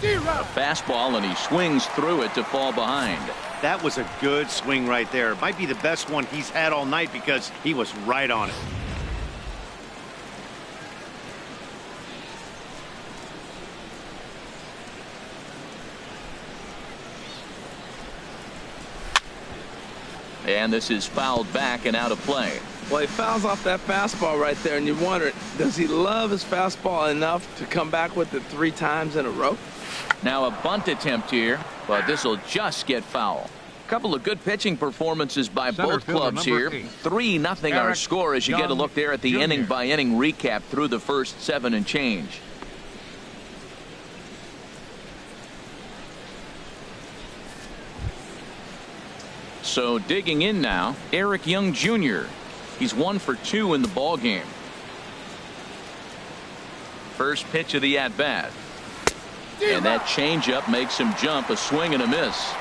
A fastball, and he swings through it to fall behind. That was a good swing right there. Might be the best one he's had all night because he was right on it. And this is fouled back and out of play. Well, he fouls off that fastball right there, and you wonder, does he love his fastball enough to come back with it 3 times in a row? Now a bunt attempt here, but this will just get foul. A couple of good pitching performances by both clubs here. 3-0 our score as you get a look there at the inning-by-inning recap through the first 7 and change. So digging in now, Eric Young Jr. He's 1 for 2 in the ball game. First pitch of the at-bat. And that changeup makes him jump, a swing and a miss.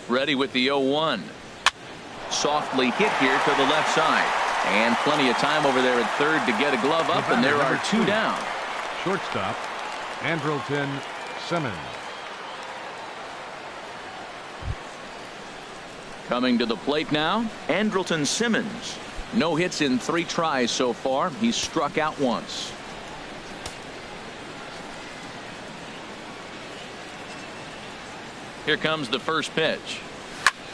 Ready with the 0-1. Softly hit here to the left side. And plenty of time over there at third to get a glove up, and there are 2 down. Shortstop, Andrelton Simmons. Coming to the plate now, Andrelton Simmons. No hits in 3 tries so far. He's struck out once. Here comes the first pitch.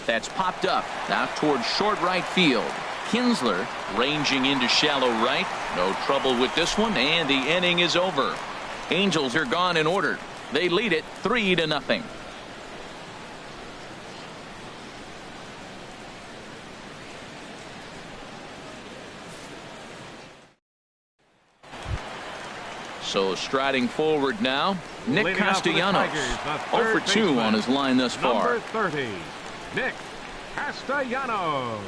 That's popped up now towards short right field. Kinsler ranging into shallow right. No trouble with this one, and the inning is over. Angels are gone in order. They lead it 3-0. So striding forward now, Nick Castellanos. 0 for 2 on his line thus far. Number 30, Nick Castellanos.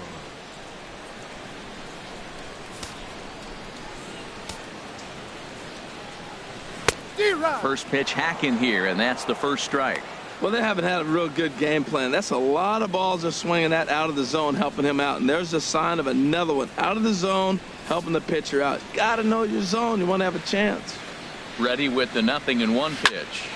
First pitch hacking here, and that's the first strike. Well, they haven't had a real good game plan. That's a lot of balls they're swinging at out of the zone, helping him out. And there's a sign of another one out of the zone, helping the pitcher out. Got to know your zone. You want to have a chance. Ready with the 0-1 pitch.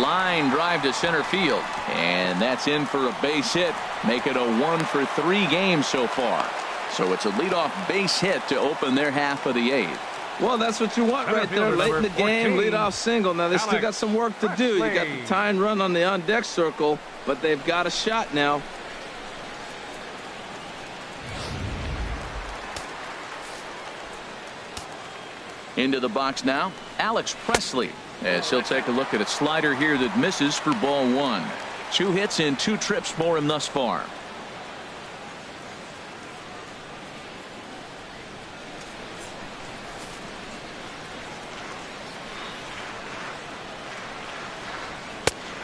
Line drive to center field, and that's in for a base hit. Make it a 1 for 3 game so far. So it's a leadoff base hit to open their half of the 8th. Well, that's what you want right there. Late in the game, leadoff single. Now, they still got some work to do. You got the tying run on the on-deck circle, but they've got a shot now. Into the box now, Alex Presley, as he'll take a look at a slider here that misses for ball 1. 2 hits and 2 trips for him thus far.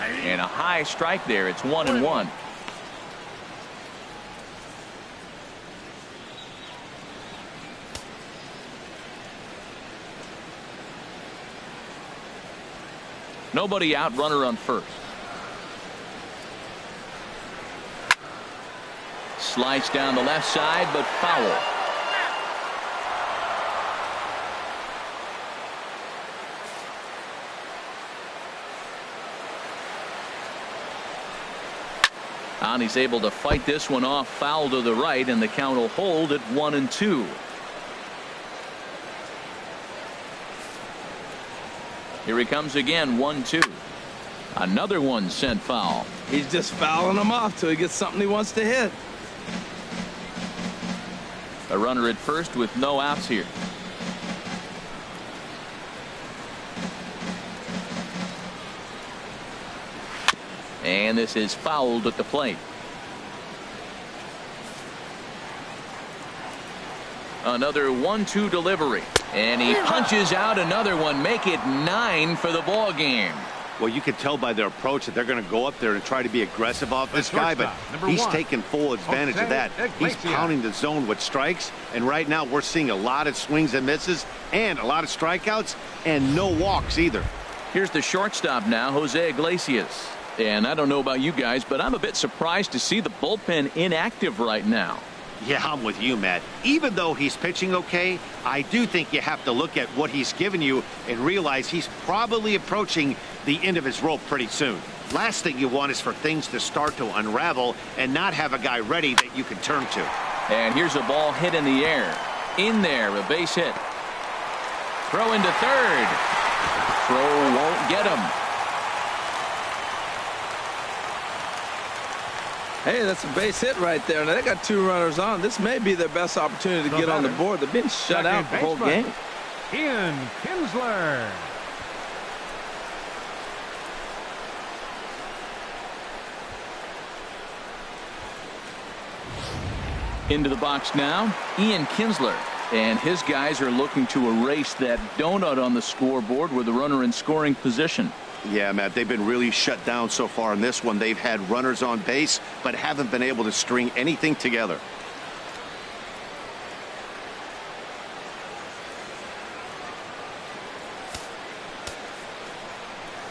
And a high strike there. It's 1-1. Nobody out, runner on first. Slice down the left side, but foul. And he's able to fight this one off, foul to the right, and the count will hold at 1-2. Here he comes again, 1-2. Another one sent foul. He's just fouling them off till he gets something he wants to hit. A runner at first with no outs here. And this is fouled at the plate. Another 1-2 delivery. And he punches out another one. Make it 9 for the ball game. Well, you can tell by their approach that they're going to go up there and try to be aggressive off this guy, but he's taking full advantage of that. He's pounding the zone with strikes, and right now we're seeing a lot of swings and misses and a lot of strikeouts and no walks either. Here's the shortstop now, Jose Iglesias. And I don't know about you guys, but I'm a bit surprised to see the bullpen inactive right now. Yeah, I'm with you, Matt. Even though he's pitching okay, I do think you have to look at what he's given you and realize he's probably approaching the end of his rope pretty soon. Last thing you want is for things to start to unravel and not have a guy ready that you can turn to. And here's a ball hit in the air. In there, a base hit. Throw into third. Throw won't get him. Hey, that's a base hit right there. Now they got 2 runners on. This may be their best opportunity to get on the board. They've been shut out the whole game. Ian Kinsler. Into the box now, Ian Kinsler. And his guys are looking to erase that donut on the scoreboard with the runner in scoring position. Yeah, Matt, they've been really shut down so far in this one. They've had runners on base, but haven't been able to string anything together.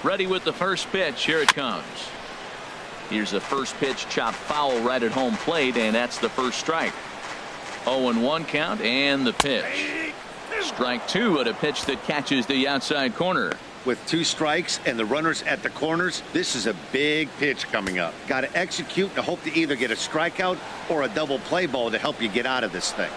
Ready with the first pitch. Here it comes. Here's the first pitch, chopped foul right at home plate, and that's the first strike. 0-1 count, and the pitch. Strike 2 at a pitch that catches the outside corner. With 2 strikes and the runners at the corners, this is a big pitch coming up. Got to execute and hope to either get a strikeout or a double play ball to help you get out of this thing.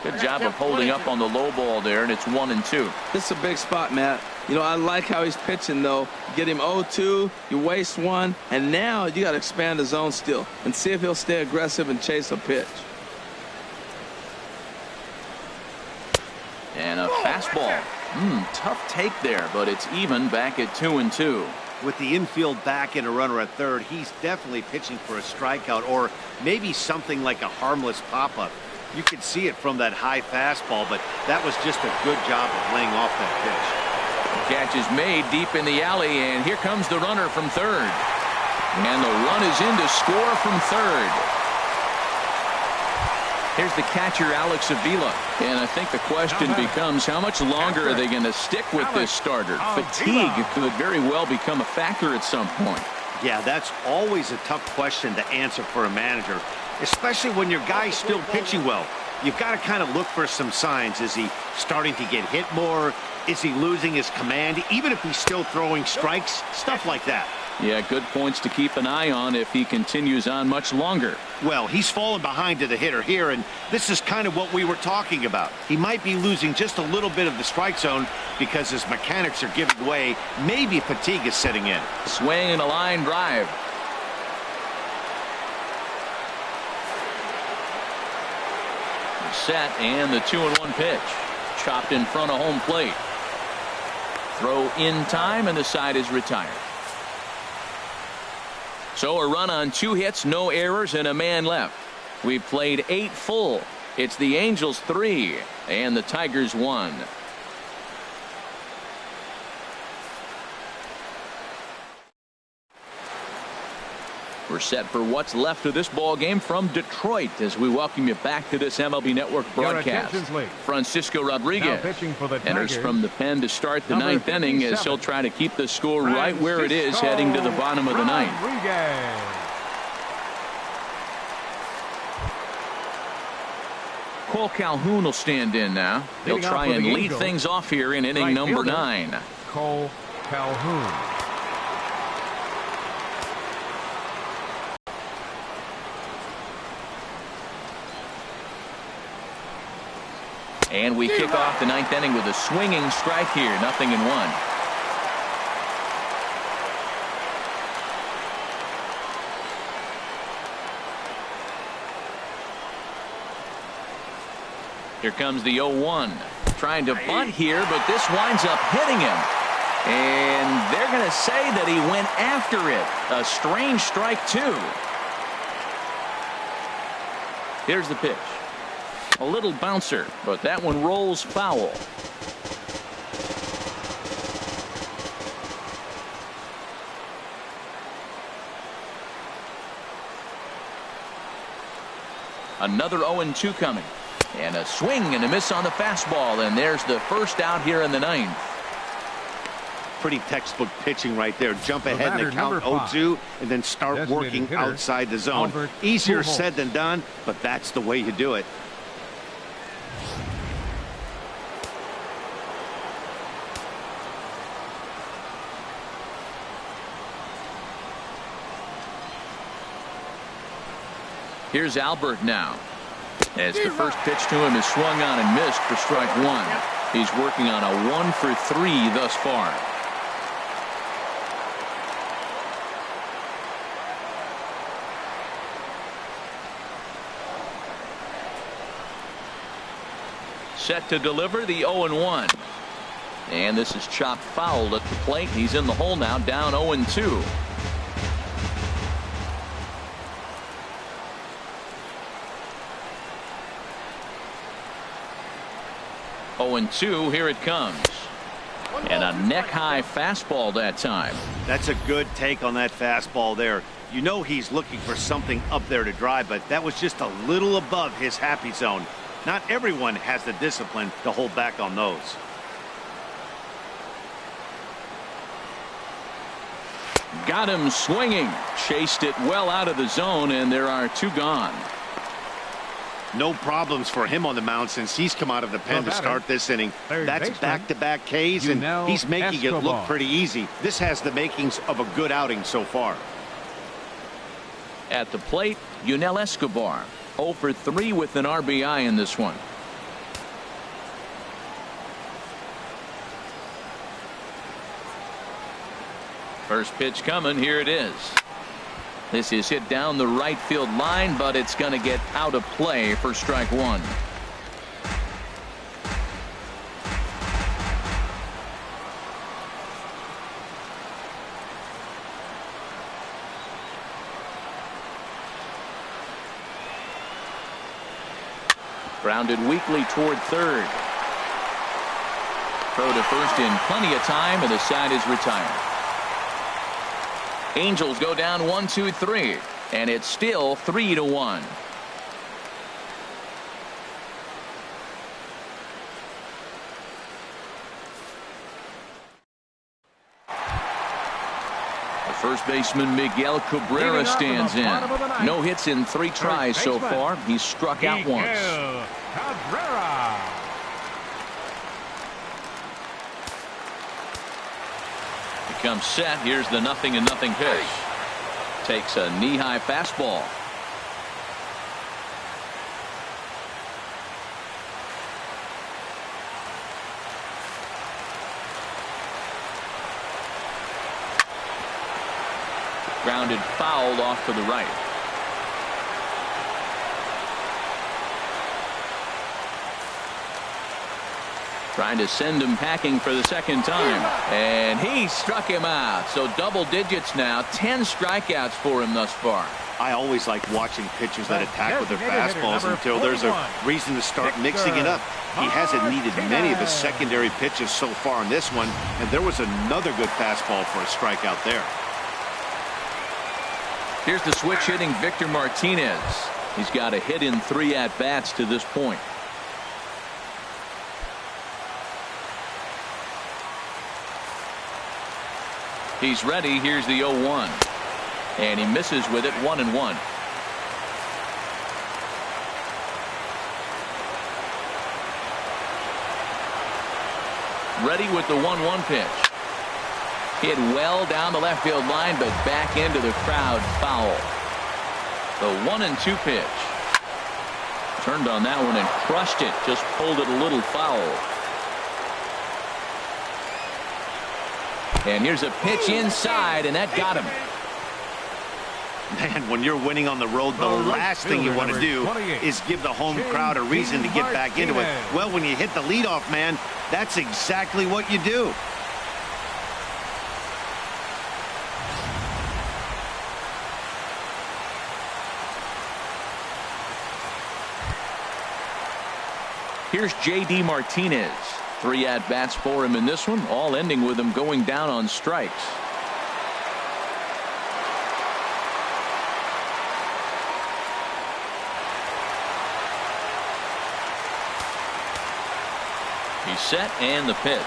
Good job of holding up on the low ball there, and it's 1-2. This is a big spot, Matt. You know, I like how he's pitching, though. Get him 0-2, you waste 1, and now you got to expand the zone still and see if he'll stay aggressive and chase a pitch. And a fastball. Tough take there, but it's even back at 2-2. With the infield back and a runner at third, he's definitely pitching for a strikeout or maybe something like a harmless pop-up. You could see it from that high fastball, but that was just a good job of laying off that pitch. Catch is made deep in the alley, and here comes the runner from third. And the run is in to score from third. Here's the catcher, Alex Avila. And I think the question becomes, how much longer are they going to stick with this starter? Fatigue could very well become a factor at some point. Yeah, that's always a tough question to answer for a manager, especially when your guy's still pitching well. You've got to kind of look for some signs. Is he starting to get hit more? Is he losing his command? Even if he's still throwing strikes, stuff like that. Yeah, good points to keep an eye on if he continues on much longer. Well, he's fallen behind to the hitter here, and this is kind of what we were talking about. He might be losing just a little bit of the strike zone because his mechanics are giving way. Maybe fatigue is setting in. Swing and a line drive. Set, and the 2-1 pitch. chopped in front of home plate. Throw in time, and the side is retired. So a run on 2 hits, no errors, and a man left. We've played 8 full. It's the Angels 3 and the Tigers 1. We're set for what's left of this ball game from Detroit as we welcome you back to this MLB Network broadcast. Francisco Rodriguez enters from the pen to start the 9th inning as he'll try to keep the score right where it is heading to the bottom of the 9th. Cole Calhoun will stand in now. He'll try and lead things off here in inning number 9. Cole Calhoun. And we kick off the 9th inning with a swinging strike here. 0-1. Here comes the 0-1. Trying to bunt here, but this winds up hitting him. And they're going to say that he went after it. A strange strike, too. Here's the pitch. A little bouncer, but that one rolls foul. Another 0-2 coming. And a swing and a miss on the fastball. And there's the first out here in the 9th. Pretty textbook pitching right there. Jump ahead in the count 0-2 and then start working outside the zone. Easier said than done, but that's the way you do it. Here's Albert now. As the first pitch to him is swung on and missed for strike 1. He's working on a 1 for 3 thus far. Set to deliver the 0-1. And this is chopped foul at the plate. He's in the hole now, down 0-2. 0-2, here it comes. And a neck-high fastball that time. That's a good take on that fastball there. You know he's looking for something up there to drive, but that was just a little above his happy zone. Not everyone has the discipline to hold back on those. Got him swinging. Chased it well out of the zone, and there are 2 gone. No problems for him on the mound since he's come out of the pen to start this inning. That's back-to-back Ks, and he's making it look pretty easy. This has the makings of a good outing so far. At the plate, Yunel Escobar. 0 for 3 with an RBI in this one. First pitch coming. Here it is. This is hit down the right field line, but it's going to get out of play for strike 1. Grounded weakly toward third. Throw to first in plenty of time, and the side is retired. Angels go down 1-2-3, and it's still 3-1. The first baseman Miguel Cabrera stands in. No hits in 3 tries so far. He's struck out once. Cabrera. Comes set. Here's the 0-0 pitch. Takes a knee-high fastball. Grounded foul off to the right. Trying to send him packing for the second time. And he struck him out. So double digits now. 10 strikeouts for him thus far. I always like watching pitchers that attack with their fastballs until there's a reason to start mixing it up. He hasn't needed many of his secondary pitches so far in this one, and there was another good fastball for a strikeout there. Here's the switch hitting Victor Martinez. He's got a hit in 3 at-bats to this point. He's ready. Here's the 0-1. And he misses with it. 1-1. Ready with the 1-1 pitch. Hit well down the left field line, but back into the crowd, foul. The 1-2 pitch. Turned on that one and crushed it. Just pulled it a little foul. And here's a pitch inside, and that got him. Man, when you're winning on the road, the last thing you want to do is give the home crowd a reason to get back into it. Well, when you hit the leadoff man, that's exactly what you do. Here's J.D. Martinez. 3 at-bats for him in this one, all ending with him going down on strikes. He's set, and the pitch.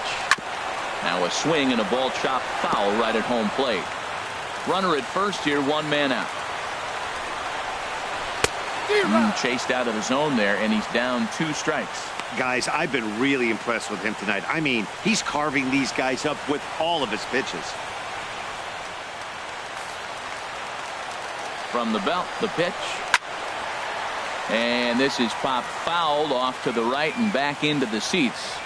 Now a swing and a ball chopped foul right at home plate. Runner at first here, 1 man out. Chased out of the zone there, and he's down 2 strikes. Guys, I've been really impressed with him tonight. I mean, he's carving these guys up with all of his pitches. From the belt, the pitch. And this is popped fouled off to the right and back into the seats.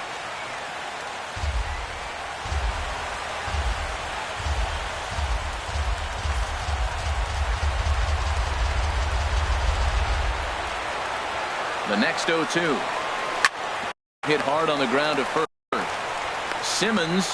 The next 0-2. Hit hard on the ground to first. Simmons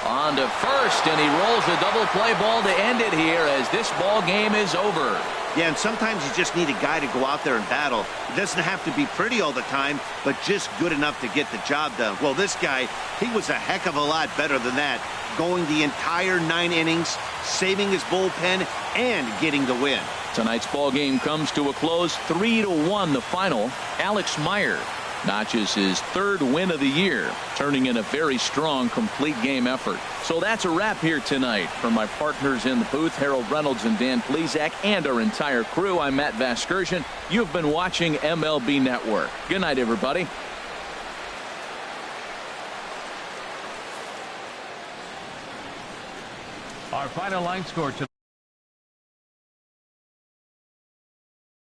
on to first, and he rolls a double play ball to end it here as this ball game is over. Yeah, and sometimes you just need a guy to go out there and battle. It doesn't have to be pretty all the time, but just good enough to get the job done. Well, this guy, he was a heck of a lot better than that, going the entire 9 innings, saving his bullpen, and getting the win. Tonight's ball game comes to a close, 3-1 the final. Alex Meyer notches his 3rd win of the year, turning in a very strong complete game effort. So that's a wrap here tonight. From my partners in the booth, Harold Reynolds and Dan Plesac, and our entire crew, I'm Matt Vasgersian. You've been watching MLB Network. Good night, everybody. Our final line score tonight.